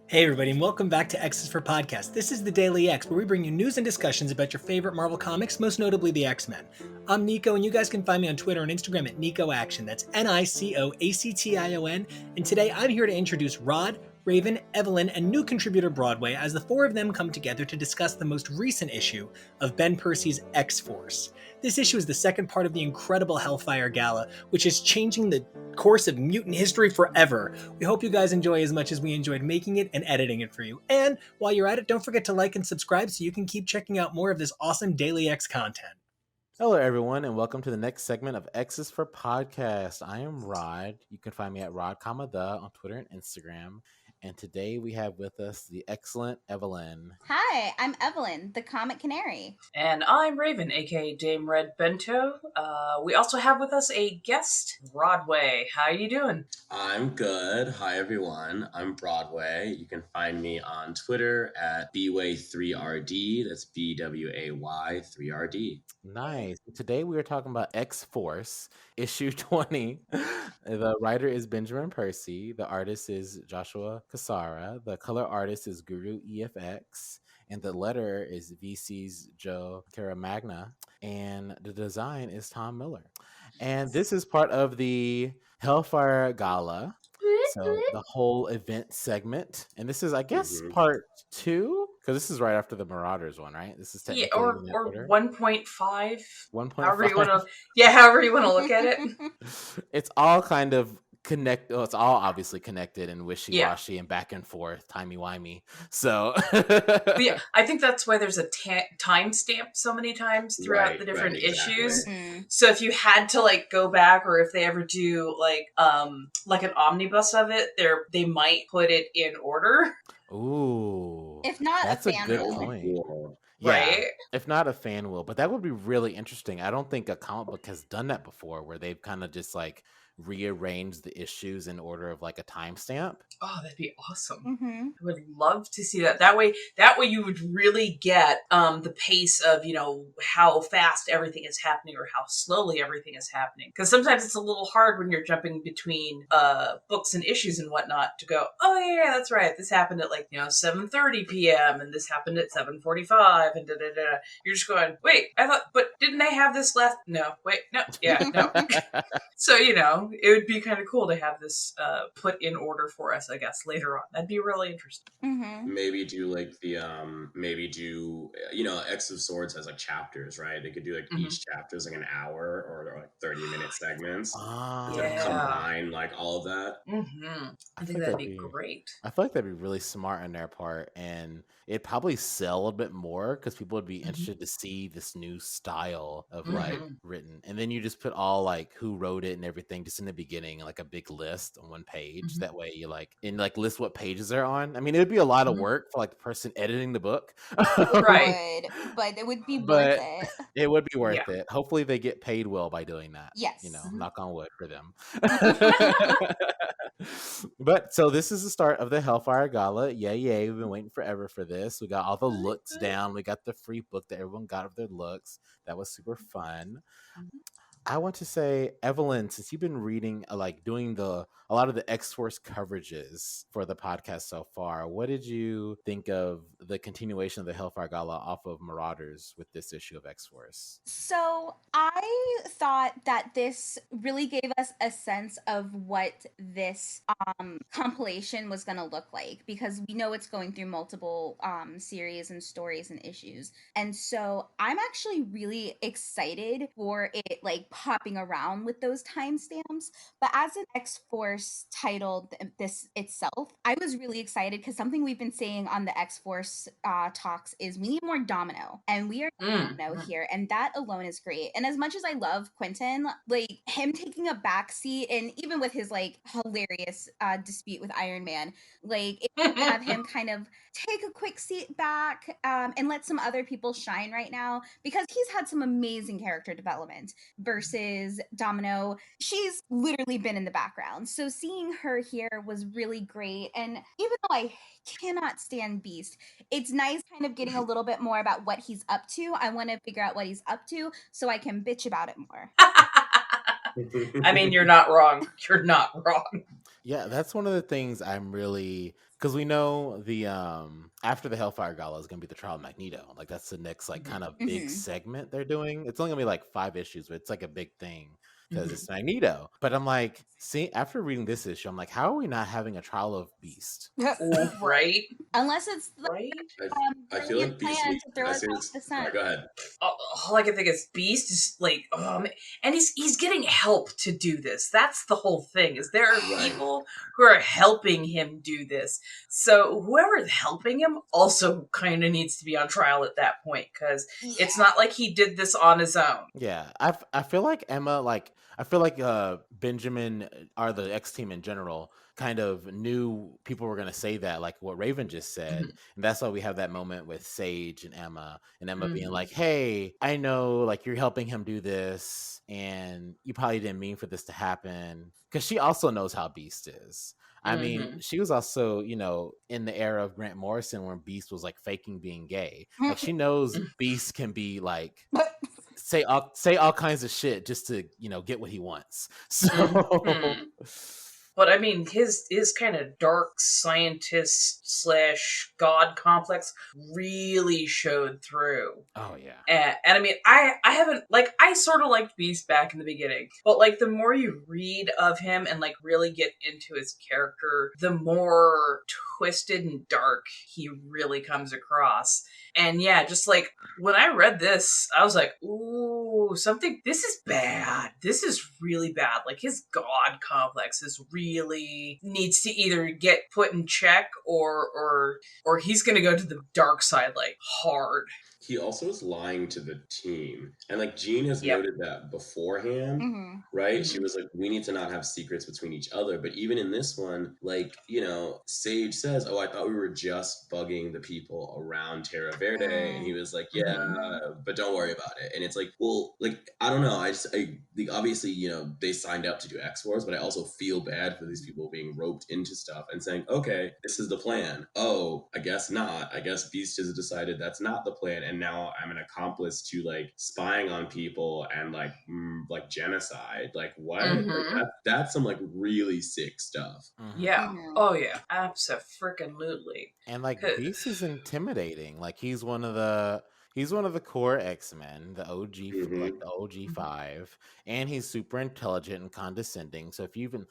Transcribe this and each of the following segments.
Hey everybody, and welcome back to X's4 Podcast. This is the Daily X, where we bring you news and discussions about your favorite Marvel comics, most notably the X-Men. I'm Nico, and you guys can find me on Twitter and Instagram at NicoAction. That's NicoAction. And today I'm here to introduce Rod, Raven, Evelyn, and new contributor Broadway as the four of them come together to discuss the most recent issue of Ben Percy's X-Force. This issue is the second part of the incredible Hellfire Gala, which is changing the course of mutant history forever. We hope you guys enjoy as much as we enjoyed making it and editing it for you. And while you're at it, don't forget to like and subscribe so you can keep checking out more of this awesome Daily X content. Hello, everyone, and welcome to the next segment of X's for Podcast. I am Rod. You can find me at Rod, the on Twitter and Instagram. And today we have with us the excellent Evelyn. Hi, I'm Evelyn, the Comic Canary. And I'm Raven, aka Dame Red Bento. We also have with us a guest, Broadway. How are you doing? I'm good. Hi, everyone. I'm Broadway. You can find me on Twitter at Bway3RD. That's BWAY 3RD. Nice. Today we are talking about X-Force, issue 20. The writer is Benjamin Percy. The artist is Joshua Cassara. The color artist is Guru EFX. And the letter is VC's Joe Caramagna. And the design is Tom Miller. And this is part of the Hellfire Gala. So the whole event segment. And this is, I guess, part 2? Because this is right after the Marauders one, right? This is technically or 1.5. 1.5. However you want to look at it. It's all kind of connect. Well, it's all obviously connected and wishy-washy and back and forth, timey-wimey. So yeah, I think that's why there's a timestamp so many times throughout the different issues. Mm-hmm. So if you had to go back, or if they ever do an omnibus of it, they might put it in order. Ooh, if not, that's a a good will. point. Yeah, right? If not, a fan will, but that would be really interesting. I don't think a comic book has done that before, where they've kind of just rearrange the issues in order of a timestamp. Oh, that'd be awesome. Mm-hmm. I would love to see that. That way you would really get the pace of, how fast everything is happening or how slowly everything is happening. Because sometimes it's a little hard when you're jumping between books and issues and whatnot to go, oh yeah, that's right. This happened at 7:30 p.m. and this happened at 7:45 and da-da-da. You're just going, wait, but didn't I have this left? No, wait, no, yeah, no. So, it would be kind of cool to have this put in order for us, I guess, later on. That'd be really interesting. Mm-hmm. Maybe do X of Swords has chapters, right? They could do each chapter is an hour or 30-minute segments. Combine all of that. Mm-hmm. I think that'd be great. I feel like that'd be really smart on their part, and it'd probably sell a bit more because people would be interested to see this new style of written. And then you just put all who wrote it and everything just in the beginning, a big list on one page. That way you list what pages they're on. I mean, it would be a lot of work for the person editing the book. Right. But it would be worth it. It would be worth it. Hopefully they get paid well by doing that. Yes. Knock on wood for them. But so this is the start of the Hellfire Gala. Yay. We've been waiting forever for this. We got all the looks down. We got the free book that everyone got of their looks. That was super fun. I want to say, Evelyn, since you've been reading, doing a lot of the X-Force coverages for the podcast so far, what did you think of the continuation of the Hellfire Gala off of Marauders with this issue of X-Force? So I thought that this really gave us a sense of what this compilation was going to look like, because we know it's going through multiple series and stories and issues. And so I'm actually really excited for it popping around with those timestamps. But as an X-Force titled this itself, I was really excited because something we've been saying on the X-Force talks is we need more Domino, and we are Domino here, and that alone is great. And as much as I love Quentin, him taking a backseat, and even with his hilarious dispute with Iron Man, have him kind of take a quick seat back and let some other people shine right now, because he's had some amazing character development versus Domino. She's literally been in the background. So seeing her here was really great. And even though I cannot stand Beast, it's nice kind of getting a little bit more about what he's up to. I want to figure out what he's up to so I can bitch about it more. I mean, you're not wrong. You're not wrong. Yeah, that's one of the things I'm really, because we know the after the Hellfire Gala is gonna be the trial of Magneto. Like that's the next like kind of big Mhm. segment they're doing. It's only gonna be like 5 issues, but it's like a big thing because Mhm. it's Magneto. But I'm like, see, after reading this issue, I'm like, how are we not having a trial of Beast? Oh, right, Unless it's like right. I feel brilliant like Beast plan needs. to throw I us say off this. the All scent. right, go ahead. All I can think is Beast is like, and he's getting help to do this. That's the whole thing. Is there are Right. people who are helping him do this. So whoever's helping him also kind of needs to be on trial at that point because it's not like he did this on his own. Yeah, I feel like Emma, like I feel like Benjamin or the X team in general kind of knew people were gonna say that, like what Raven just said, and that's why we have that moment with Sage and Emma being like, "Hey, I know like you're helping him do this, and you probably didn't mean for this to happen," because she also knows how Beast is. I mean, she was also, in the era of Grant Morrison when Beast was like faking being gay. Like she knows Beast can be like say all kinds of shit just to get what he wants. So But I mean, his kind of dark scientist slash god complex really showed through. oh yeah. And I mean, I haven't, like, I sort of liked Beast back in the beginning, but like the more you read of him and like really get into his character, the more twisted and dark he really comes across. And yeah, just like when I read this, I was like, ooh, this is bad. This is really bad. Like his god complex is really needs to either get put in check or he's gonna go to the dark side like hard. He also is lying to the team. And like Jean has Yep. noted that beforehand, Mhm. right? She was like, we need to not have secrets between each other. But even in this one, like, Sage says, oh, I thought we were just bugging the people around Terra Verde. And he was like, yeah, but don't worry about it. And it's like, well, like, I don't know. I like, obviously, they signed up to do X Force, but I also feel bad for these people being roped into stuff and saying, okay, this is the plan. Oh, I guess not. I guess Beast has decided that's not the plan. And now I'm an accomplice to like spying on people and like genocide. Like what? Like that's some like really sick stuff. Yeah. Mhm. Oh yeah. Abso-freaking-lutely. And like Beast is intimidating. Like he's one of the core X-Men, the OG like the OG5, and he's super intelligent and condescending. So if you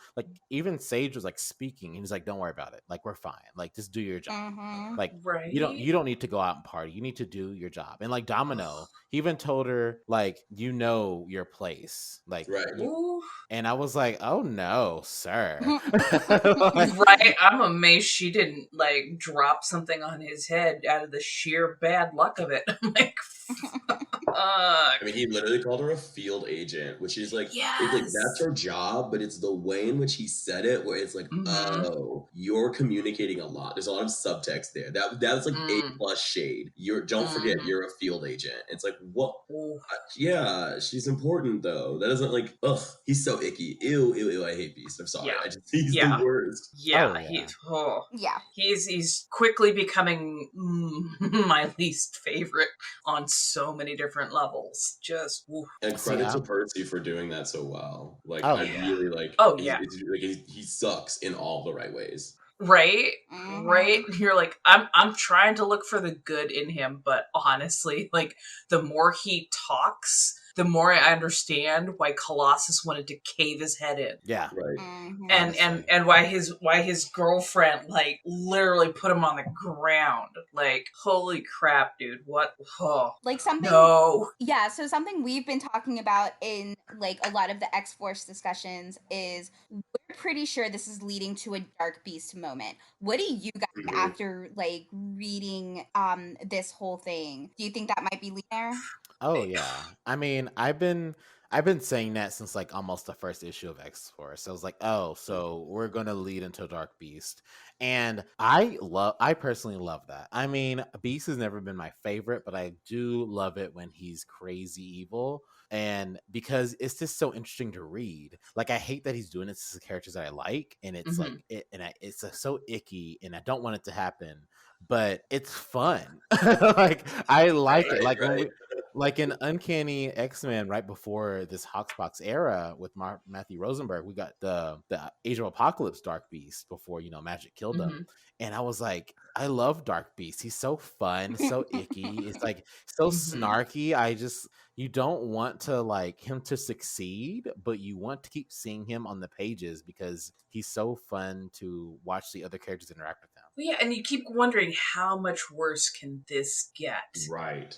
even Sage was like speaking, he was like, "Don't worry about it. Like we're fine. Like just do your job. Mhm. Like Right. you don't need to go out and party. You need to do your job." And like Domino, he even told her like, "You know your place." Like Right. Ooh. and I was like, "Oh no, sir." Right. I'm amazed she didn't like drop something on his head out of the sheer bad luck of it. I'm like, I mean, he literally called her a field agent, which is like, it's like that's her job, but it's the way in which he said it, where it's like, oh, you're communicating a lot. There's a lot of subtext there. That's like A+ shade. Don't forget, you're a field agent. It's like, what? Yeah, she's important though. That doesn't like, ugh, he's so icky. Ew, ew, ew. I hate Beast. I'm sorry. Yeah. He's the worst. Yeah, Oh, yeah. Yeah. He's quickly becoming my least favorite on so many different levels. Just oof. And credit to Percy for doing that so well. Like, Oh, I yeah. really like. Oh, yeah. He sucks in all the right ways. Right. You're like, I'm trying to look for the good in him, but honestly, like the more he talks, the more I understand why Colossus wanted to cave his head in. Yeah. Right. And why his girlfriend like literally put him on the ground. Like, holy crap, dude. What? Oh, Like something. No. Yeah, so something we've been talking about in like a lot of the X-Force discussions is we're pretty sure this is leading to a Dark Beast moment. What do you guys after like reading this whole thing? Do you think that might be leading there? Oh yeah. I mean, I've been saying that since like almost the first issue of X-Force. So I was like, oh, so we're gonna lead into Dark Beast. And I personally love that. I mean, Beast has never been my favorite, but I do love it when he's crazy evil. And because it's just so interesting to read. Like I hate that he's doing it to the characters that I like, and it's like it's so icky, and I don't want it to happen. But it's fun. Like I like it. Like like in Uncanny X-Men, right before this Hoxpox era with Matthew Rosenberg, we got the Age of Apocalypse Dark Beast before, Magic killed him. And I was like, I love Dark Beast. He's so fun, so icky. It's like so snarky. You don't want to like him to succeed, but you want to keep seeing him on the pages because he's so fun to watch the other characters interact with him. Well, yeah, and you keep wondering how much worse can this get? Right.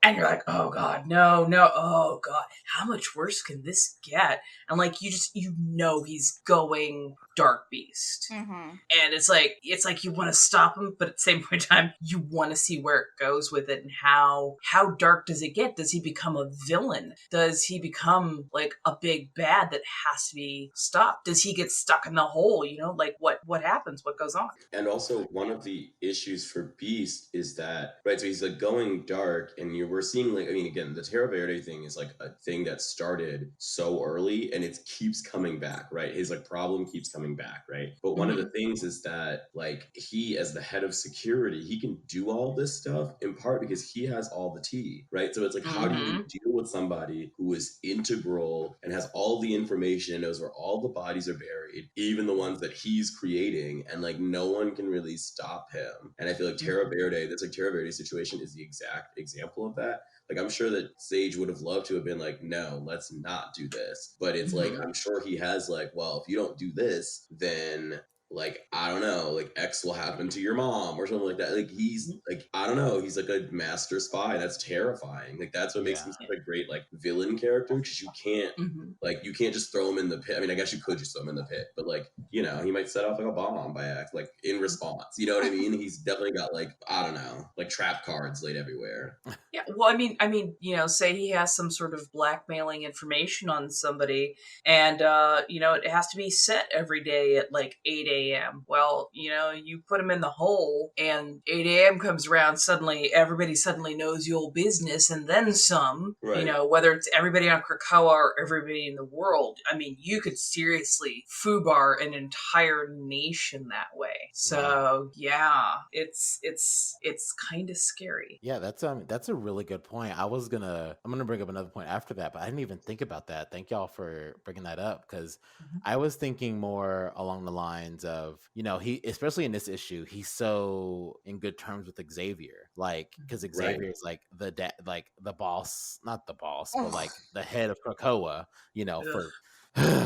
And you're like, oh god, no, oh god, how much worse can this get? And like you know he's going Dark Beast. And it's like you want to stop him, but at the same point in time, you want to see where it goes with it and how dark does it get? Does he become a villain? Does he become like a big bad that has to be stopped? Does he get stuck in the hole? Like what happens? What goes on? And also, one of the issues for Beast is that, right, so he's like going dark, and we're seeing, like, I mean, again, the Terra Verde thing is like a thing that started so early, and it keeps coming back, right? His like problem keeps coming back, right? But one of the things is that, like, he, as the head of security, he can do all this stuff in part because he has all the tea, right? So it's like, how do you deal with somebody who is integral and has all the information, knows where all the bodies are buried, even the ones that he's creating, and like no one can really stop him? And I feel like Terra Verde situation is the exact example of that. Like, I'm sure that Sage would have loved to have been like, no, let's not do this. But it's like, I'm sure he has like, well, if you don't do this, then like, I don't know, like X will happen to your mom or something like that. Like, he's like, I don't know, he's like a master spy. That's terrifying. Like, that's what makes him such a great like villain character, because you can't like, you can't just throw him in the pit. I mean, I guess you could just throw him in the pit, but like, he might set off like a bomb by act, like in response. You know what I mean? He's definitely got like, I don't know, like trap cards laid everywhere. Yeah, well, I mean, say he has some sort of blackmailing information on somebody, and it has to be set every day at like 8 a.m. Well, you put him in the hole, and 8 a.m. comes around, suddenly everybody suddenly knows your business, and then some. Right. Whether it's everybody on Krakoa or everybody in the world. I mean, you could seriously foobar an entire nation that way. So yeah, it's kind of scary. Yeah, that's a really good point. I'm gonna bring up another point after that, but I didn't even think about that. Thank y'all for bringing that up, because I was thinking more along the lines of, he, especially in this issue, he's so in good terms with Xavier, like, because Xavier is like the boss, not the boss, but like the head of Krakoa,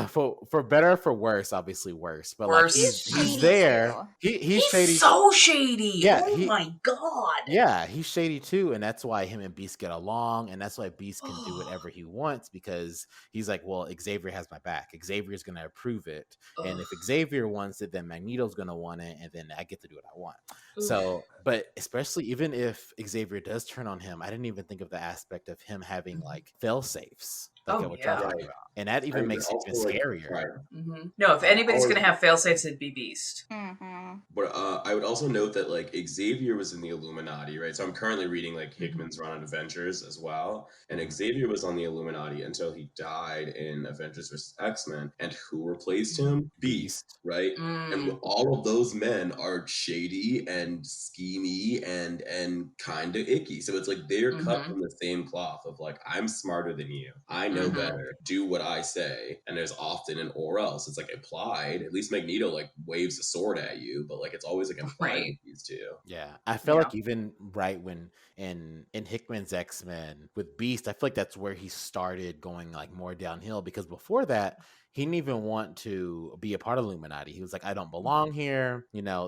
for better or for worse, obviously worse, but Worse. like he's there. He's shady. So shady. Yeah, my god. Yeah, he's shady too, and that's why him and Beast get along, and that's why Beast can do whatever he wants, because he's like, well, Xavier has my back. Xavier's gonna approve it, and if Xavier wants it, then Magneto's gonna want it, and then I get to do what I want. So, but especially even if Xavier does turn on him, I didn't even think of the aspect of him having like fail safes. Like I was talking about. And that even makes it even scarier. Right. No, if anybody's going to have fail-safes, it'd be Beast. But I would also note that like Xavier was in the Illuminati, right? So I'm currently reading like Hickman's run on Avengers as well. And Xavier was on the Illuminati until he died in Avengers vs. X-Men. And who replaced him? Beast, right? And all of those men are shady and schemy and kind of icky. So it's like they're cut from the same cloth of like, I'm smarter than you. I know better. Do what I say. And there's often an or else. It's like implied. At least Magneto like waves a sword at you, but like it's always like implied with these two. Yeah, I feel like even when in Hickman's X-Men with Beast, I feel like that's where he started going like more downhill, because before that he didn't even want to be a part of Illuminati. He was like, I don't belong here.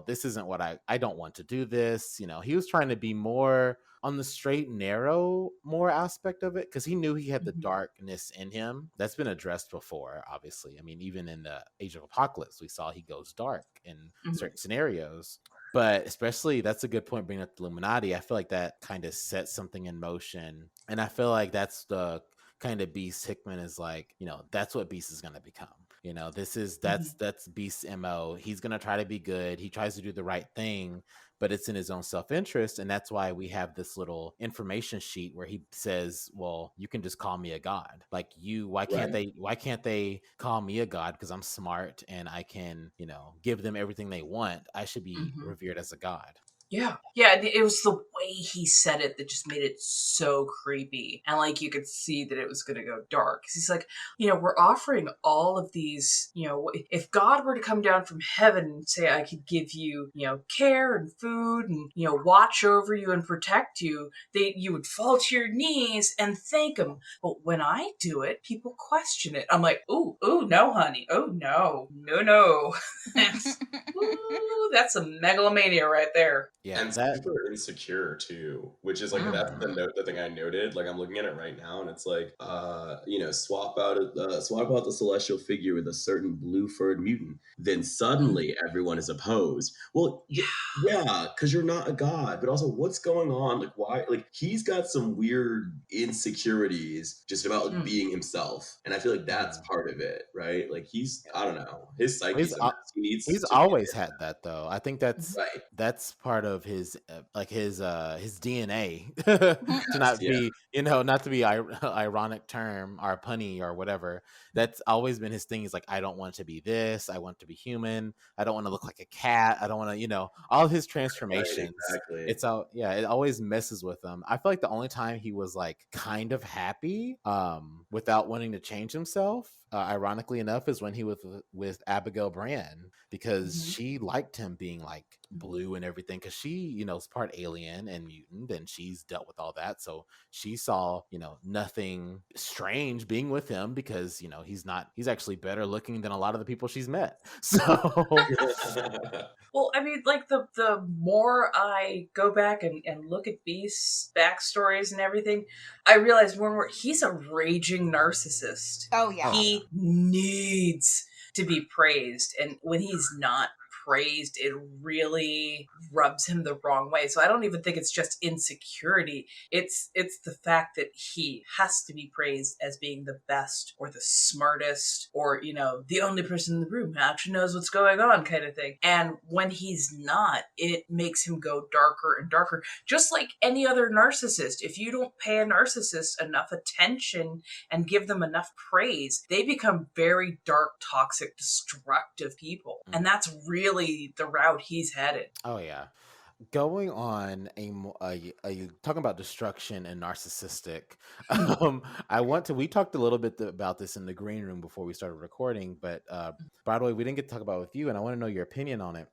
This isn't what I don't want to do this. He was trying to be more on the straight and narrow more aspect of it, because he knew he had the darkness in him. That's been addressed before, obviously. I mean, even in the Age of Apocalypse, we saw he goes dark in certain scenarios. But especially, that's a good point, bringing up the Illuminati. I feel like that kind of sets something in motion. And I feel like that's the kind of Beast Hickman is like, that's what Beast is going to become. That's Beast's MO. He's going to try to be good. He tries to do the right thing, but it's in his own self-interest. And that's why we have this little information sheet where he says, well, you can just call me a god. Like why can't they call me a god? Because I'm smart and I can, give them everything they want. I should be revered as a god. Yeah. Yeah, it was the way he said it that just made it so creepy. And like you could see that it was going to go dark. 'Cause he's like, we're offering all of these, if God were to come down from heaven and say, I could give you, care and food and, watch over you and protect you, you would fall to your knees and thank him. But when I do it, people question it. I'm like, ooh, no, honey. Oh, no. No. Ooh, that's a megalomania right there. Yeah, and that. super insecure too, which is like that's the thing I noted. Like I'm looking at it right now, and it's like, swap out the celestial figure with a certain blue furred mutant, then suddenly everyone is opposed. Well, yeah, because you're not a god, but also what's going on? Like why? Like he's got some weird insecurities just about like, being himself, and I feel like that's part of it, right? Like I don't know, his He's psyche's a mess. He needs he's to be always had that though. I think right. that's part of his his DNA to not Yeah. be not to be ironic term or punny or whatever. That's always been his thing. He's like, I don't want to be this. I want to be human. I don't want to look like a cat. I don't want to all his Right, transformations. exactly. It always messes with him. I feel like the only time he was like kind of happy without wanting to change himself, ironically enough, is when he was with Abigail Brand, because she liked him being like blue and everything, because she is part alien and mutant, and she's dealt with all that, so she saw nothing strange being with him, because he's actually better looking than a lot of the people she's met. So Well, I mean, like the more I go back and look at Beast's backstories and everything, I realize more and more he's a raging narcissist. Oh yeah. He needs to be praised, and when he's not praised, it really rubs him the wrong way. So I don't even think it's just insecurity. It's the fact that he has to be praised as being the best or the smartest or, the only person in the room who actually knows what's going on kind of thing. And when he's not, it makes him go darker and darker. Just like any other narcissist. If you don't pay a narcissist enough attention and give them enough praise, they become very dark, toxic, destructive people. And that's really the route he's headed. oh yeah. Going on a talking about destruction and narcissistic, we talked a little bit about this in the green room before we started recording, but by the way, we didn't get to talk about it with you, and I want to know your opinion on it.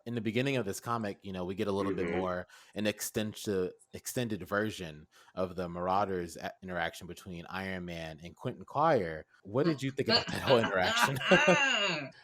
In the beginning of this comic, we get a little bit more an extended version of the Marauders interaction between Iron Man and Quentin Quire. What did you think about that whole interaction?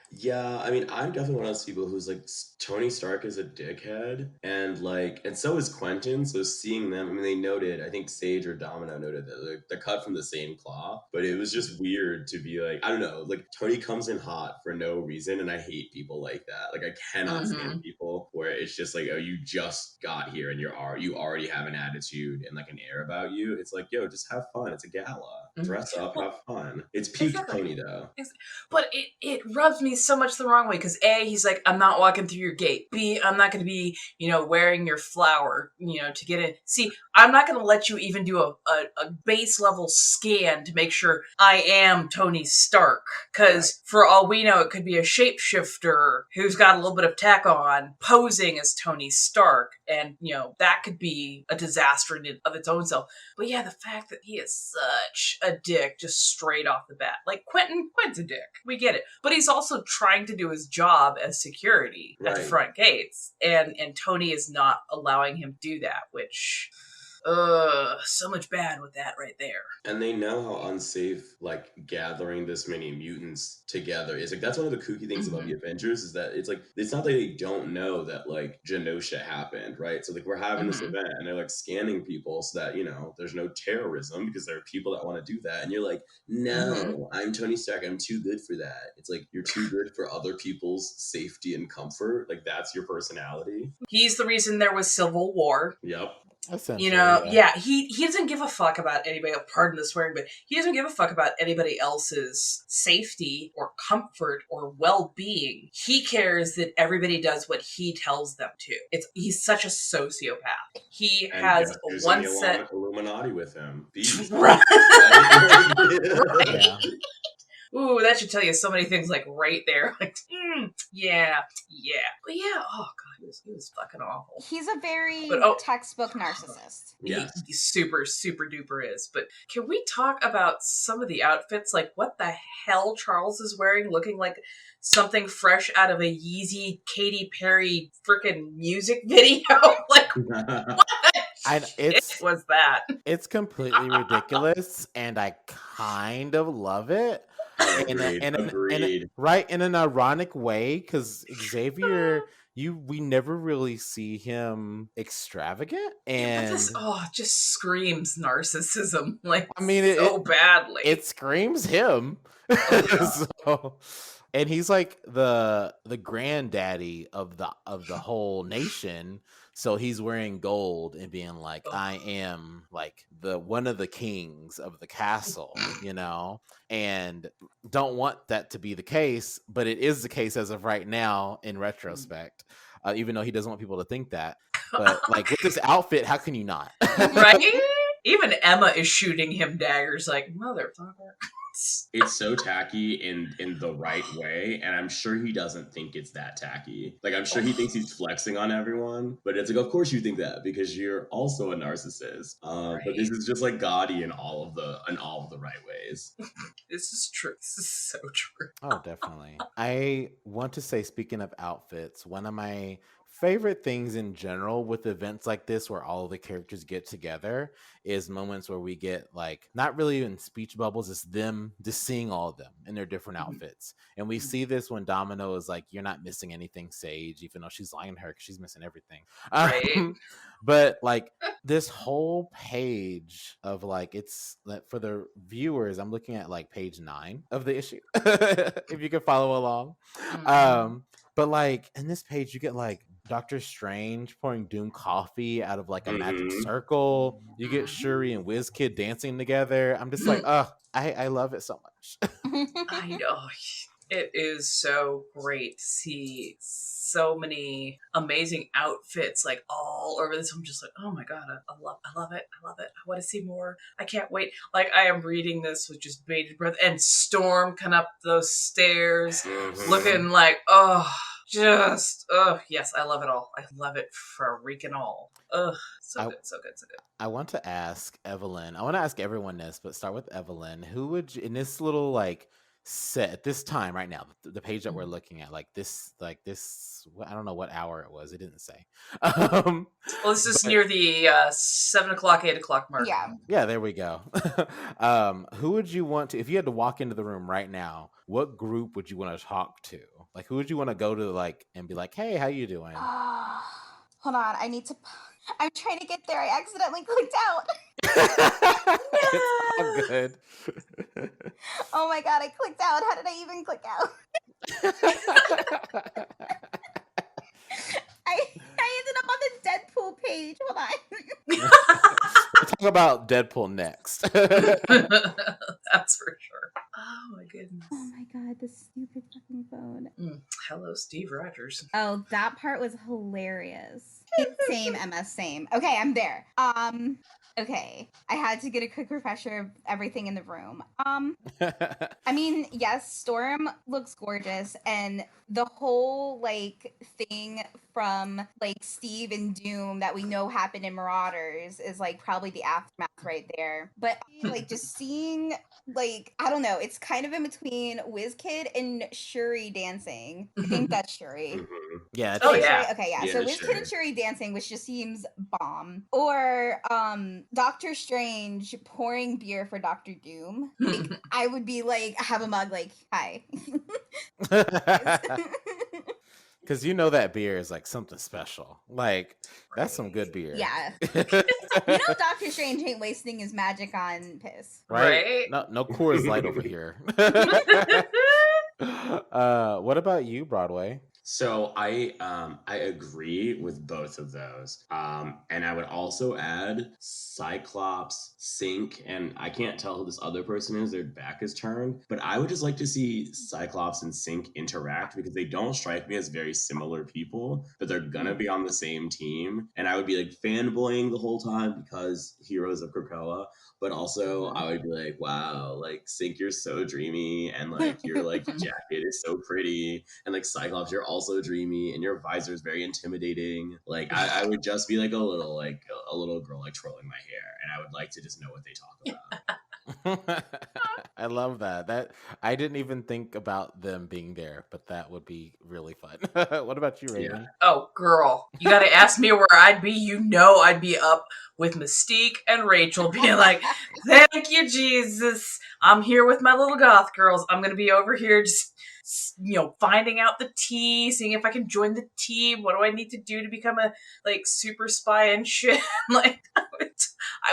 Yeah, I mean, I'm definitely one of those people who's like, Tony Stark is a dickhead, and so is Quentin. So seeing them, I mean, they noted, I think Sage or Domino noted that they're cut from the same cloth, but it was just weird to be like, I don't know, like Tony comes in hot for no reason, and I hate people like that. Like, I cannot stand people where it's just like, oh, you just got here and you already have an attitude and like an air about you. It's like, yo, just have fun. It's a gala. Dress up, have fun. It's peak Tony though. But it rubs me so much the wrong way, because A, he's like, I'm not walking through your gate. B, I'm not going to be, wearing your flower, to get in. C, I'm not going to let you even do a base level scan to make sure I am Tony Stark. Because for all we know, it could be a shapeshifter who's got a little bit of tech on, posing as Tony Stark. And, that could be a disaster of its own self. But yeah, the fact that he is such a dick just straight off the bat. Like, Quentin's a dick. We get it. But he's also trying to do his job as security at the front gates. And Tony is not allowing him to do that, which... so much bad with that right there. And they know how unsafe, like, gathering this many mutants together is. Like, that's one of the kooky things about the Avengers, is that it's like, it's not that they don't know that, like, Genosha happened, right? So, like, we're having this event, and they're, like, scanning people so that, there's no terrorism, because there are people that want to do that. And you're like, no, I'm Tony Stark. I'm too good for that. It's like, you're too good for other people's safety and comfort. Like, that's your personality. He's the reason there was civil war. Yep. He doesn't give a fuck about anybody, pardon the swearing, but he doesn't give a fuck about anybody else's safety or comfort or well-being. He cares that everybody does what he tells them to. He's such a sociopath. He has one set Illuminati with him. Right. Yeah. Ooh, that should tell you so many things, like right there. Like, yeah. But yeah, oh god. he was fucking awful. He's a very But, textbook narcissist. Yes. He super, super duper is. But can we talk about some of the outfits? Like, what the hell Charles is wearing, looking like something fresh out of a Yeezy Katy Perry freaking music video? Like, what shit was that? It's completely ridiculous, and I kind of love it. Agreed. Right, in an ironic way, because Xavier, we never really see him extravagant, and This just screams narcissism, like, I mean, so badly. It screams him. So, and he's like the granddaddy of the whole nation. So he's wearing gold and being like, I am like one of the kings of the castle, you know, and don't want that to be the case, but it is the case as of right now in retrospect, even though he doesn't want people to think that. But like with this outfit, how can you not? Right? Even Emma is shooting him daggers like, motherfucker. It's so tacky in the right way, and I'm sure he doesn't think it's that tacky. Like, I'm sure he thinks he's flexing on everyone, but it's like, of course you think that because you're also a narcissist. Right. But this is just like gaudy in all of the right ways. This is true. This is so true. Oh, definitely. I want to say, speaking of outfits, one of my favorite things in general with events like this where all of the characters get together is moments where we get like not really in speech bubbles, it's them just seeing all of them in their different outfits. And we see this when Domino is like, you're not missing anything, Sage, even though she's lying to her because she's missing everything. Right. But like this whole page of like, it's for the viewers, I'm looking at like page 9 of the issue if you can follow along. But like in this page you get like Doctor Strange pouring Doom coffee out of like a magic circle. You get Shuri and WizKid dancing together. I'm just like, I love it so much. I know. It is so great to see so many amazing outfits like all over this. I'm just like, oh my god, I love it. I want to see more. I can't wait. Like, I am reading this with just bated breath, and Storm coming up those stairs looking like, yes, I love it all. I love it freaking all. So good. I want to ask Evelyn. I want to ask everyone this, but start with Evelyn. Who would you, in this little like set at this time right now, the page that we're looking at, like this, I don't know what hour it was. It didn't say. Well, this is near the 7 o'clock, 8 o'clock mark. Yeah, there we go. Who would you want to, if you had to walk into the room right now, what group would you want to talk to? Like, who would you want to go to, like, and be like, hey, how you doing? Hold on, I'm trying to get there. I accidentally clicked out. It's all good. Oh my god, I clicked out. How did I even click out? I ended up on the Deadpool page. Hold on. We'll talk about Deadpool next. That's for sure. Oh my goodness. Oh my god, this stupid fucking phone. Hello, Steve Rogers. Oh, that part was hilarious. Same, Emma, same. Okay, I'm there. Okay. I had to get a quick refresher of everything in the room. I mean, yes, Storm looks gorgeous, and the whole like thing from like Steve and Doom that we know happened in Marauders is like probably the aftermath right there. But like just seeing like, I don't know, it's kind of in between WizKid and Shuri dancing. I think that's Shuri. Yeah. Oh yeah. Okay, yeah. So WizKid and Shuri dancing, which just seems bomb. Or Doctor Strange pouring beer for Doctor Doom. Like, I would be like, have a mug like, hi. Because you know that beer is like something special. Like, that's some good beer. Yeah. You know Doctor Strange ain't wasting his magic on piss. Right? No Coors Light over here. What about you, Broadway? So I agree with both of those, and I would also add Cyclops, Sync, and I can't tell who this other person is. Their back is turned, but I would just like to see Cyclops and Sync interact because they don't strike me as very similar people, but they're gonna be on the same team, and I would be like fanboying the whole time because Heroes of Krakoa. But also, I would be like, wow, like, Sync, you're so dreamy, and like your like jacket is so pretty, and like Cyclops, you're also dreamy, and your visor is very intimidating. Like I would just be like a little girl like twirling my hair, and I would like to just know what they talk about. I love that. That I didn't even think about them being there, but that would be really fun. What about you, Raven? Yeah. Oh, girl, you got to ask me where I'd be. You know, I'd be up with Mystique and Rachel, being like, "Thank you, Jesus. I'm here with my little goth girls. I'm gonna be over here just." Finding out the tea, seeing if I can join the team. What do I need to do to become a super spy and shit? Like, I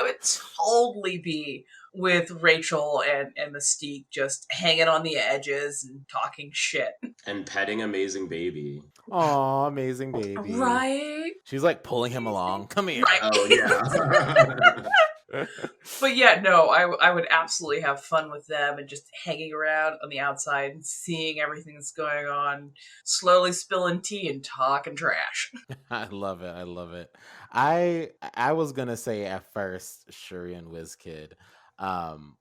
would totally be with Rachel and Mystique, just hanging on the edges and talking shit. And petting amazing baby. Aw, amazing baby. Right? She's like pulling him along. Come here. Right. Oh yeah. But yeah, no, I would absolutely have fun with them and just hanging around on the outside and seeing everything that's going on, slowly spilling tea and talking trash. I love it. I love it. I was gonna say at first Shuri and WizKid,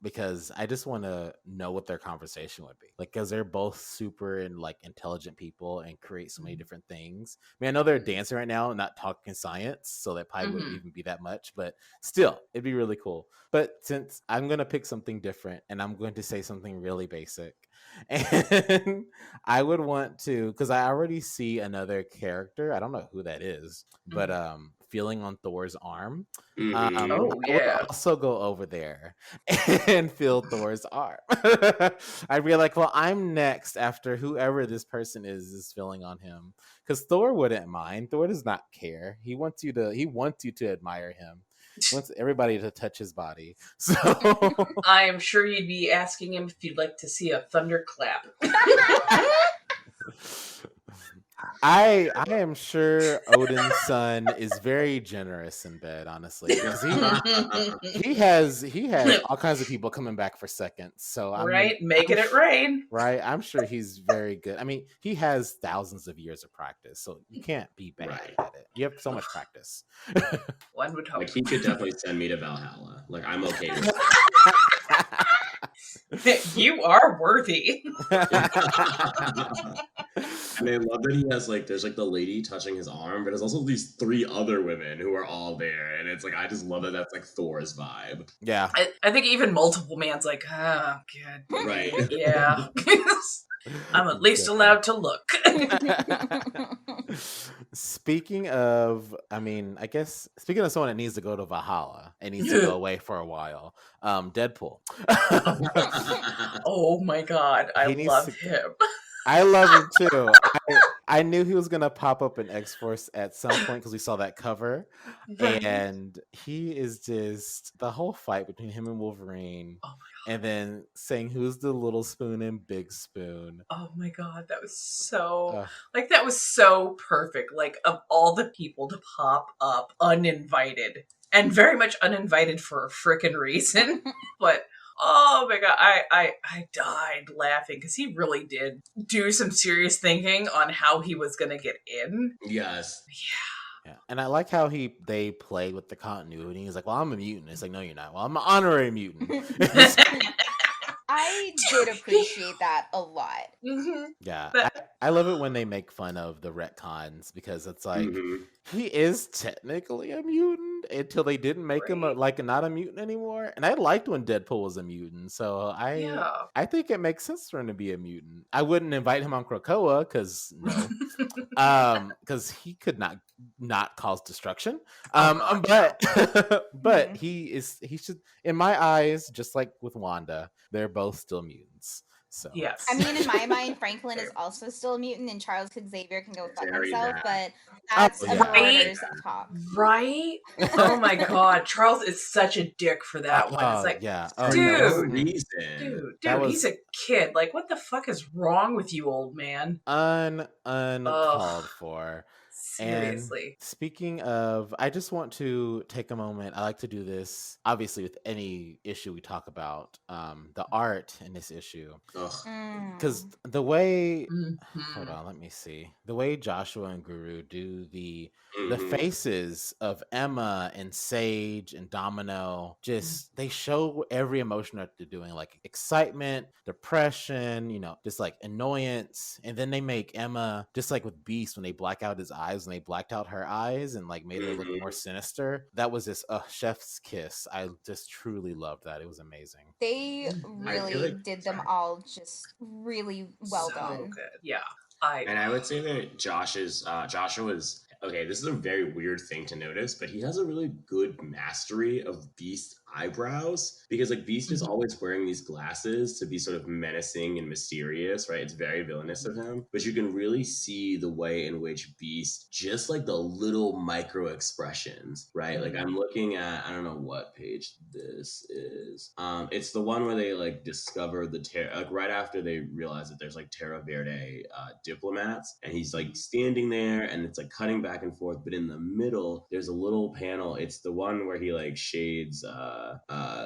because I just want to know what their conversation would be like, because they're both super and like intelligent people and create so many different things. I mean, I know they're dancing right now, not talking science, so that probably wouldn't even be that much, but still, it'd be really cool. But since I'm gonna pick something different and I'm going to say something really basic, and I would want to, because I already see another character. I don't know who that is, but feeling on Thor's arm. Mhm. Oh, I would yeah. also go over there and feel Thor's arm. I'd be like, well, I'm next after whoever this person is feeling on him, because Thor wouldn't mind. Thor does not care. He wants you to admire him. He wants everybody to touch his body. So I am sure you'd be asking him if you'd like to see a thunderclap. I am sure Odin's son is very generous in bed, honestly, because he has all kinds of people coming back for seconds. So Making it rain. Right, I'm sure he's very good. I mean, he has thousands of years of practice, so you can't be bad at it. You have so much practice. One would hope. Like he could definitely send me to Valhalla. Like I'm okay with You are worthy. And I love that he has there's the lady touching his arm, but there's also these 3 other women who are all there, and it's I just love that that's Thor's vibe. Yeah. I think even multiple man's like, oh, good. Right. Yeah. I'm at least allowed to look. Speaking of someone that needs to go to Valhalla and needs to go away for a while, Deadpool. Oh my god, I love him. I love him too. I knew he was gonna pop up in X-Force at some point because we saw that cover, and he is just the whole fight between him and Wolverine, and then saying who's the little spoon and big spoon. Oh my god, that was so that was so perfect. Like, of all the people to pop up uninvited, and very much uninvited for a frickin' reason, but. Oh my god, I died laughing because he really did do some serious thinking on how he was gonna get in. Yes. Yeah, and I like how they play with the continuity. He's like, "Well, I'm a mutant." It's like, "No, you're not." "Well, I'm an honorary mutant." I did appreciate that a lot. Mm-hmm. Yeah, I love it when they make fun of the retcons, because it's like he is technically a mutant until they didn't make him not a mutant anymore. And I liked when Deadpool was a mutant, so I think it makes sense for him to be a mutant. I wouldn't invite him on Krakoa because he could not cause destruction. But he should, in my eyes, just like with Wanda, they're both still mutants. So yes, I mean, in my mind, Franklin is also still a mutant, and Charles Xavier can go fuck himself. bad. But that's yeah. borders top. Right? Oh my god, Charles is such a dick for that one. It's like, dude, he's a kid. Like, what the fuck is wrong with you, old man? Uncalled for. Seriously. And speaking of, I just want to take a moment. I like to do this, obviously, with any issue we talk about, the art in this issue. Because the way, hold on, let me see. The way Joshua and Guru do to the Mhm. faces of Emma and Sage and Domino. Just they show every emotion that they're doing, like excitement, depression, just like annoyance. And then they make Emma, just like with Beast, when they black out his eyes, and they blacked out her eyes and like made her look more sinister. That was just a chef's kiss. I just truly loved that. It was amazing. They I feel really like did them all just really well So done. good. Yeah. And I would say that Joshua's okay. This is a very weird thing to notice, but he has a really good mastery of Beast's eyebrows, because like Beast is always wearing these glasses to be sort of menacing and mysterious, right? It's very villainous of him, but you can really see the way in which Beast, just like the little micro expressions, right? Like I'm looking at, I don't know what page this is. It's the one where they like discover the like right after they realize that there's like Terra Verde diplomats, and he's like standing there, and it's like cutting back and forth, but in the middle there's a little panel. It's the one where he like shades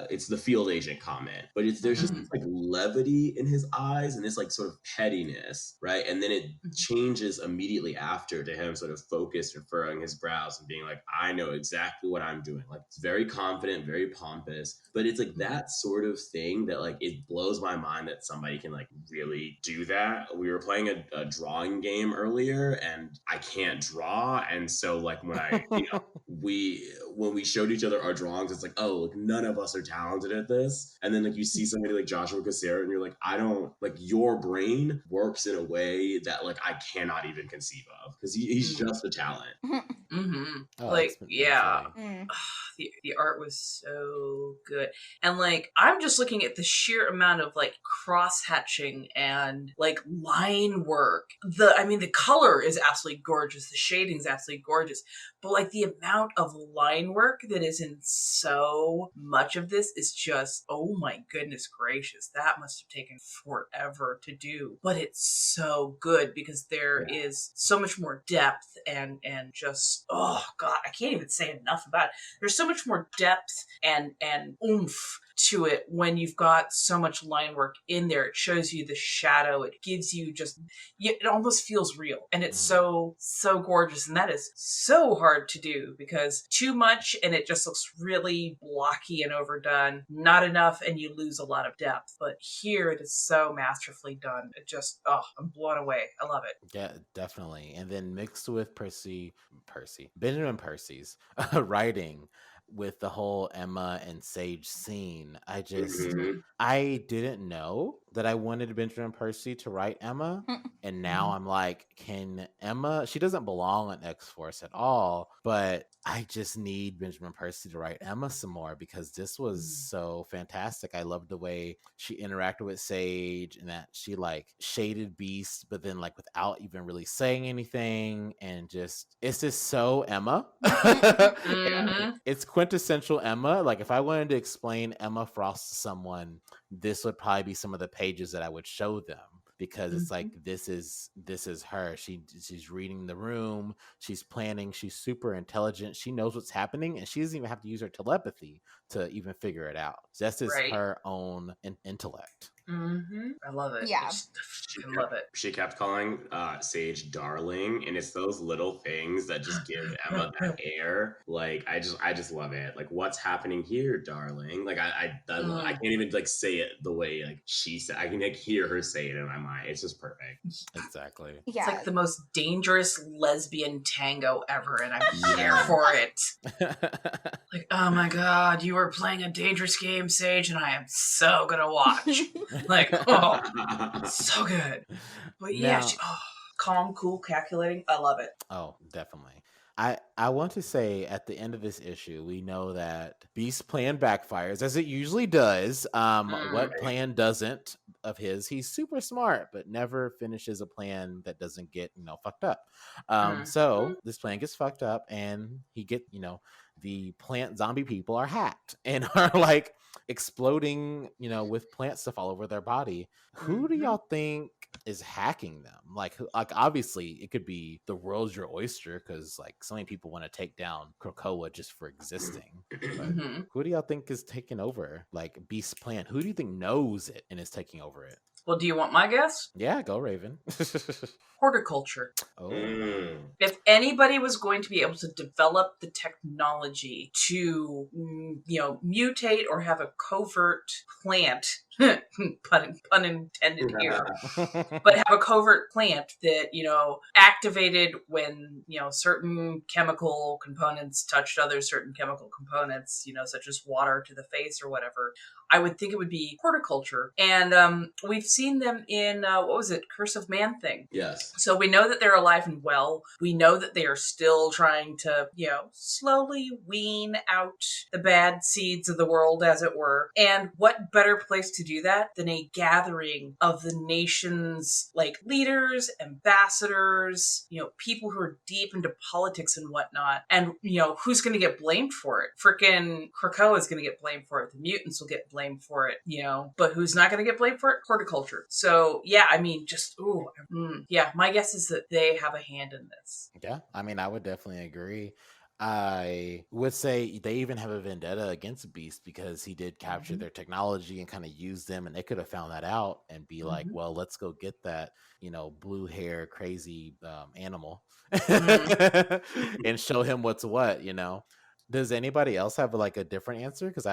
it's the field agent comment, but there's just this like levity in his eyes and this like sort of pettiness, right? And then it changes immediately after to him sort of focused and furrowing his brows and being like, I know exactly what I'm doing. Like it's very confident, very pompous, but it's like that sort of thing that like it blows my mind that somebody can like really do that. We were playing a drawing game earlier, and I can't draw, and so like when I when we showed each other our drawings, it's like, oh, like none of us are talented at this. And then like you see somebody like Joshua Cassera, and you're like, I don't like, your brain works in a way that like I cannot even conceive of, because he's just a talent. Oh, Like, yeah. exponentially. The art was so good. And like I'm just looking at the sheer amount of like cross hatching and like line work. The color is absolutely gorgeous, the shading is absolutely gorgeous, but like the amount of line work that is in so much of this is just, oh my goodness gracious, that must have taken forever to do. But it's so good because there is so much more depth and just, oh god, I can't even say enough about it. There's so much more depth and oomph to it when you've got so much line work in there. It shows you the shadow. It gives you just, it almost feels real. And it's so gorgeous. And that is so hard to do, because too much and it just looks really blocky and overdone. Not enough and you lose a lot of depth. But here it is so masterfully done. It just, I'm blown away. I love it. Yeah, definitely. And then mixed with Benjamin Percy's writing, with the whole Emma and Sage scene, I didn't know that I wanted Benjamin Percy to write Emma. And now I'm like, can Emma, she doesn't belong on X-Force at all, but I just need Benjamin Percy to write Emma some more, because this was so fantastic. I loved the way she interacted with Sage, and that she like shaded Beast, but then like without even really saying anything. And just, it's just so Emma. It's quintessential Emma. Like if I wanted to explain Emma Frost to someone, this would probably be some of the pages that I would show them, because it's like, this is her. She's reading the room, she's planning, she's super intelligent, she knows what's happening, and she doesn't even have to use her telepathy to even figure it out. That's just her own intellect. I love it. Yeah. I love it. She kept calling Sage darling, and it's those little things that just give Emma that air. Like I just love it. Like, what's happening here, darling? Like I can't even like say it the way like she said. I can like hear her say it in my mind. It's just perfect. Exactly. Yeah. It's like the most dangerous lesbian tango ever, and I'm here for it. Like, oh my god, you are playing a dangerous game, Sage, and I am so gonna watch. Like, oh, so good. But yeah, calm, cool, calculating. I love it. Oh, definitely. I want to say at the end of this issue, we know that Beast's plan backfires, as it usually does. What plan doesn't of his? He's super smart, but never finishes a plan that doesn't get, fucked up. So this plan gets fucked up, and the plant zombie people are hacked and are like exploding, with plant stuff all over their body. Who do y'all think is hacking them? Like obviously it could be the world's your oyster, because like so many people want to take down Krakoa just for existing. But who do y'all think is taking over like Beast's plant? Who do you think knows it and is taking over it? Well, do you want my guess? Yeah, go Raven. Horticulture. Oh. If anybody was going to be able to develop the technology to, mutate or have a covert plant, pun intended here, but have a covert plant that, activated when, certain chemical components touched other certain chemical components, such as water to the face or whatever, I would think it would be horticulture. And we've seen them in, Curse of Man Thing. Yes. So we know that they're alive and well. We know that they are still trying to, slowly wean out the bad seeds of the world, as it were. And what better place to do that than a gathering of the nation's, leaders, ambassadors, people who are deep into politics and whatnot. And, who's going to get blamed for it? Frickin' Krakoa is going to get blamed for it. The mutants will get blamed for it, but who's not going to get blamed for it? Horticulture. So, yeah, I mean, my guess is that they have a hand in this. Yeah, I mean, I would definitely agree. I would say they even have a vendetta against Beast because he did capture their technology and kind of use them, and they could have found that out and be like, well, let's go get that, blue hair, crazy animal and show him what's what, Does anybody else have a different answer? Because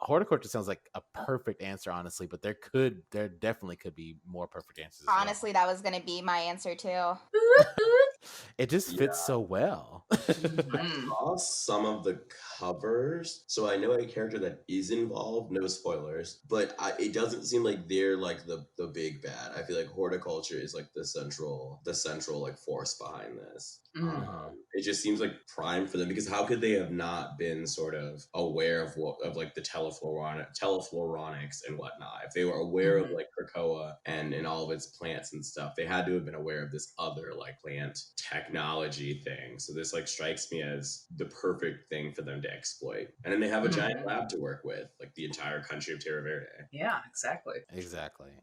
horticulture sounds like a perfect answer, honestly, but there definitely could be more perfect answers. Honestly, that was going to be my answer too. It just fits so well. I saw some of the covers, so I know a character that is involved. No spoilers, but it doesn't seem like they're the big bad. I feel like horticulture is the central force behind this. It just seems prime for them, because how could they have not been sort of aware of the telefloronics and whatnot? If they were aware of Krakoa and all of its plants and stuff, they had to have been aware of this other plant technology thing. So this strikes me as the perfect thing for them to exploit. And then they have a giant lab to work with, the entire country of Terra Verde. Yeah, exactly.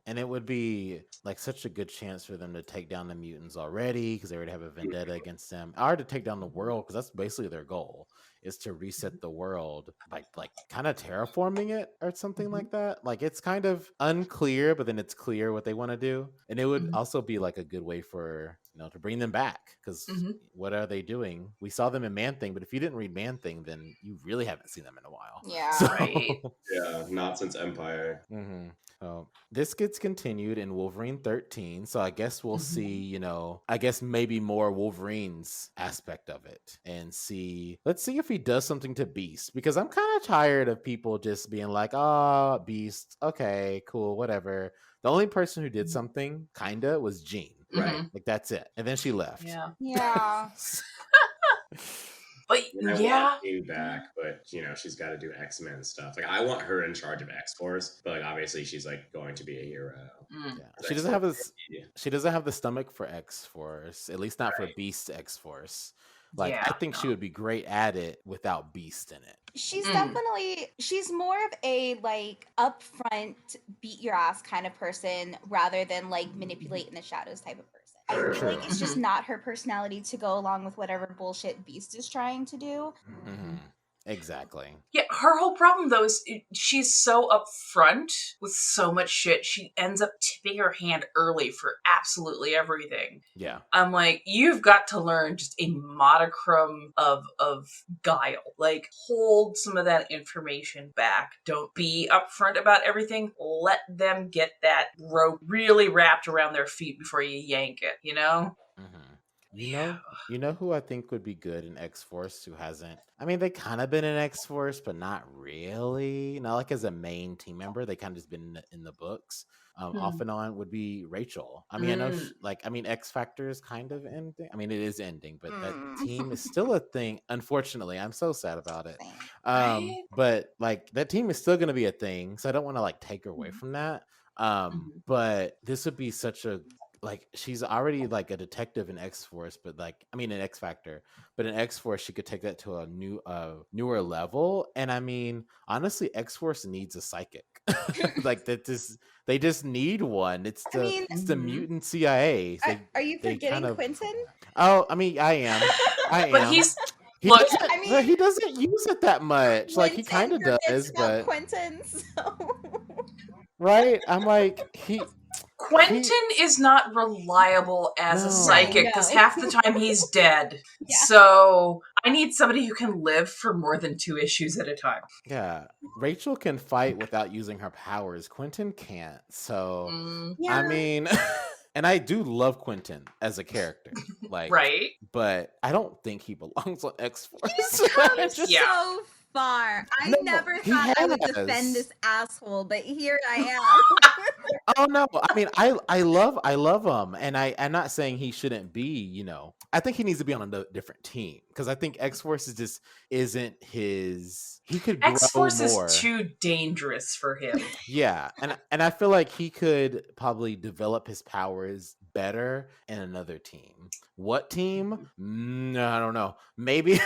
And it would be such a good chance for them to take down the mutants already, because they already have a vendetta against them, or to take down the world, because that's basically their goal, is to reset the world by kind of terraforming it or something like that. It's kind of unclear, but then it's clear what they want to do. And it would also be a good way for to bring them back, because what are they doing? We saw them in Man Thing, but if you didn't read Man Thing, then you really haven't seen them in a while. Yeah, right. Yeah, not since Empire. This gets continued in Wolverine 13, so I guess we'll see, maybe more Wolverine's aspect of it, and let's see if he does something to Beast, because I'm kind of tired of people just being like, oh, Beast, okay, cool, whatever. The only person who did something, kinda, was Jean. Right. That's it. And then she left. Yeah. But I want back, but she's got to do X-Men stuff. I want her in charge of X-Force, but obviously she's going to be a hero. Yeah. She doesn't have this. She doesn't have the stomach for X-Force, at least not for Beast X-Force. I think she would be great at it without Beast in it. She's she's more of a upfront, beat your ass kind of person rather than manipulate in the shadows type of person. I feel like it's just not her personality to go along with whatever bullshit Beast is trying to do. Exactly. Yeah, her whole problem, though, is she's so upfront with so much shit. She ends up tipping her hand early for absolutely everything. Yeah. I'm like, you've got to learn just a modicum of guile. Hold some of that information back. Don't be upfront about everything. Let them get that rope really wrapped around their feet before you yank it, You know who I think would be good in X-Force who hasn't? I mean, they kind of been in X-Force, but not really. Not as a main team member. They kind of just been in the books. Off and on would be Rachel. I mean, I know, X Factor is kind of ending. I mean, it is ending, but that team is still a thing. Unfortunately, I'm so sad about it. But that team is still going to be a thing. So I don't want to take her away from that. But this would be such a she's already a detective in X-Force, but in X Factor, but in X-Force she could take that to a newer level. And I mean, honestly, X-Force needs a psychic. They just need one. It's the mutant CIA. Are you forgetting Quentin? Oh, I mean, I am. But he doesn't use it that much. He kind of does, but Quentin. So. right? I'm like, Quentin is not reliable as a psychic because No. half the time he's dead. Yeah. So I need somebody who can live for more than 2 issues at a time. yeah. Rachel can fight without using her powers. Quentin can't. So, Yeah. I mean, and I do love Quentin as a character. Like, Right? but I don't think he belongs on X-Force. He's come Yeah. so far. I No, never he thought I would has. defend this asshole, but here I am. Oh no! I mean, I love him, and I'm not saying he shouldn't be. You know, I think he needs to be on a different team because I think X Force is just isn't his. He could grow X-Force more. is too dangerous for him. Yeah, and I feel like he could probably develop his powers better in another team. What team? No, I don't know. Maybe,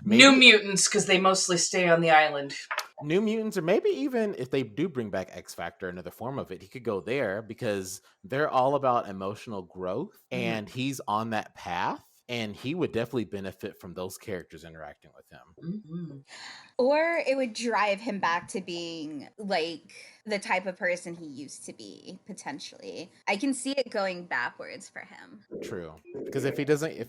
New Mutants, because they mostly stay on the island. New Mutants, or maybe even if they do bring back X Factor, another form of it, he could go there because they're all about emotional growth, and he's on that path. And he would definitely benefit from those characters interacting with him. Or it would drive him back to being like the type of person he used to be, potentially. I can see it going backwards for him. True. Because if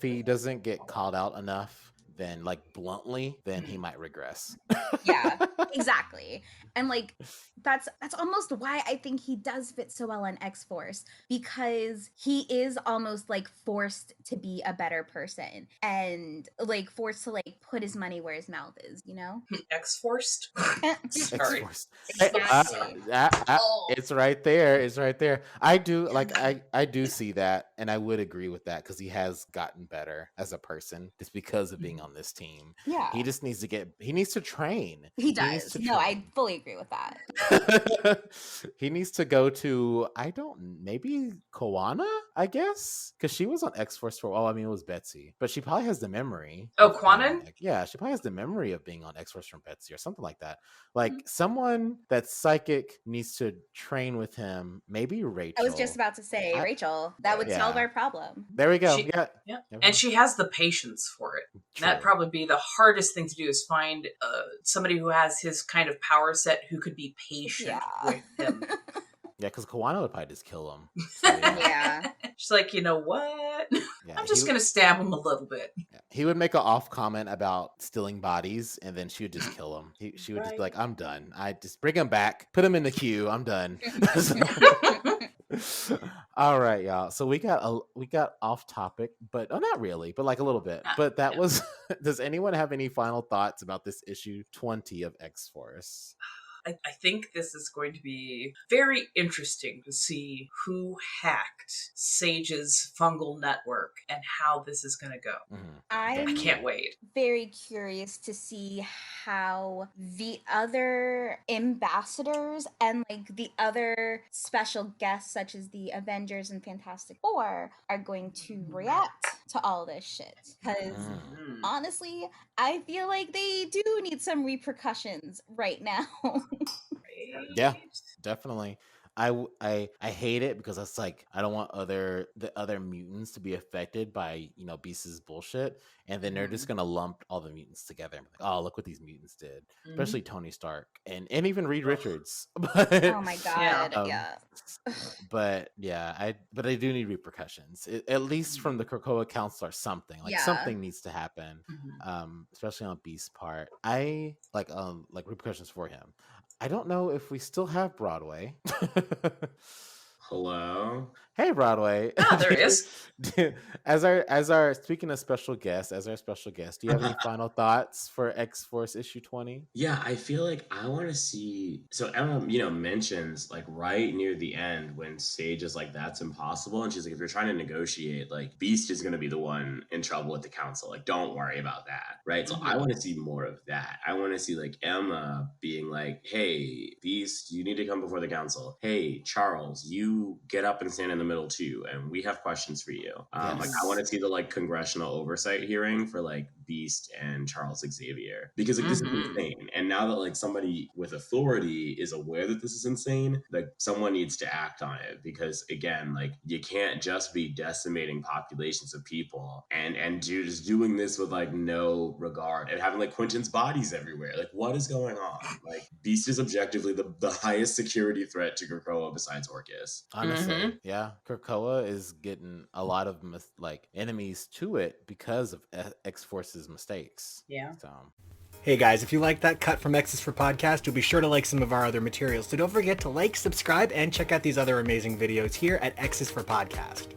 he doesn't get called out enough, then like bluntly, then he might regress. Yeah, exactly. And like that's almost why I think he does fit so well on X-Force, because he is almost like forced to be a better person and like forced to like put his money where his mouth is, you know? X-Forced? Sorry. X-Force. Exactly. It's right there. It's right there. I do like I do see that, and I would agree with that because he has gotten better as a person just because of being on this team. Yeah. He just needs to train. He does. No, I fully agree with that. He needs to go to maybe Koana, I guess, because she was on X-Force for I mean it was Betsy, but she probably has the memory. Oh, Quanon? Yeah, she probably has the memory of being on X-Force from Betsy or something like that. Like someone that's psychic needs to train with him. Maybe Rachel. I was just about to say Rachel. That would solve our problem. There we go. Yeah. And she has the patience for it. True. That'd probably be the hardest thing to do, is find somebody who has his kind of power set who could be patient with him. Yeah, because Koana would probably just kill him. So, yeah. She's like, you know what? Yeah, I'm just going to stab him a little bit. Yeah. He would make an off comment about stealing bodies, and then she would just kill him. She would just be like, I'm done. I just bring him back, put him in the queue. I'm done. All right, y'all. So we got off topic, but not really, but like a little bit. But that was. Does anyone have any final thoughts about this issue 20 of X-Force? I think this is going to be very interesting to see who hacked Sage's fungal network and how this is going to go. I can't wait. Very curious to see how the other ambassadors and like the other special guests, such as the Avengers and Fantastic Four, are going to react to all this shit. Because honestly, I feel like they do need some repercussions right now. Yeah, definitely. I hate it because it's like I don't want the other mutants to be affected by Beast's bullshit, and then they're just gonna lump all the mutants together and be like, oh, look what these mutants did, especially Tony Stark and even Reed Richards. But, oh my god, yeah. But yeah, but I do need repercussions, at least from the Krakoa Council or something. Like something needs to happen, especially on Beast's part. I like repercussions for him. I don't know if we still have Broadway. Hello. Hey, Broadway. Ah, there is. As our speaking of special guest, do you have any final thoughts for X-Force issue 20? Yeah, I feel like I want to see. So Emma, mentions like right near the end when Sage is like, "That's impossible," and she's like, "If you're trying to negotiate, like Beast is going to be the one in trouble with the council. Like, don't worry about that, right?" So I want to see more of that. I want to see like Emma being like, "Hey, Beast, you need to come before the council. Hey, Charles, you get up and stand in the middle too, and we have questions for you." Like I want to see the like congressional oversight hearing for like Beast and Charles Xavier, because like this is insane. And now that like somebody with authority is aware that this is insane, like someone needs to act on it, because again, like you can't just be decimating populations of people and just doing this with like no regard and having like Quentin's bodies everywhere. Like what is going on? Like Beast is objectively the highest security threat to Krakoa besides Orcus. Honestly, yeah, Krakoa is getting a lot of like enemies to it because of X-Force's mistakes. Yeah. So. Hey guys, if you like that cut from X's4 Podcast, you'll be sure to like some of our other materials. So don't forget to like, subscribe, and check out these other amazing videos here at X's4 Podcast.